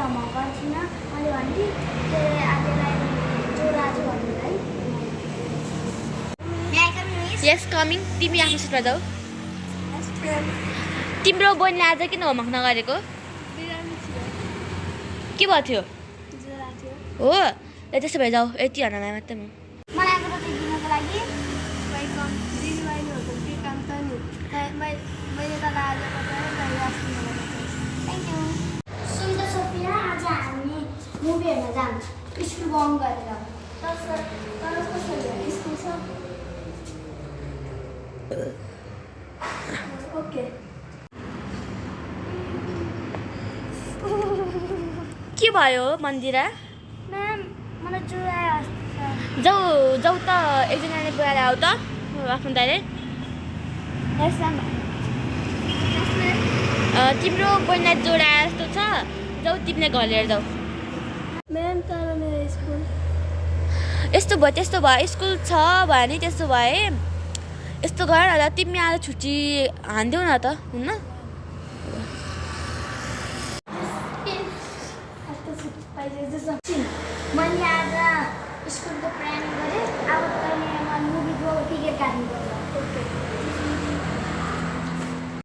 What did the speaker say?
मगाएको थिइनँ मैले भने आजलाई जोराजु भन्नुलाई यस कमिङ तिमी आफ्नो सिटमा जाऊ तिम्रो बहिनीले आज किन होमवर्क नगरेको के भएको थियो हो ए त्यसो भए जाऊ यति हनलाई मात्रै म मलाई आज बत्ती दिनको लागि मैले त आज थ्याङ्क यू सुन्द सोफिया आज हामी मुभी हेर्न जाऊँ स्कुल बन्द गरेर तर कसरी स्कुल छ ओके के भयो मन्दिरा म्याम मलाई ज्वरो आयो जाऊ जाऊ त एकजनाले बोलाएर आऊ त आफ्नो दाइले यस म्याम तिम्रो बहिनीलाई ज्वरो आए जस्तो छ जाऊ तिमीले घर लिएर जाऊ म्याम तर मेरो स्कुल यस्तो भयो त्यस्तो भयो स्कुल छ भयो नि त्यस्तो भए यस्तो गर न त तिमी आज छुट्टी हानिदेऊ न त हुन्न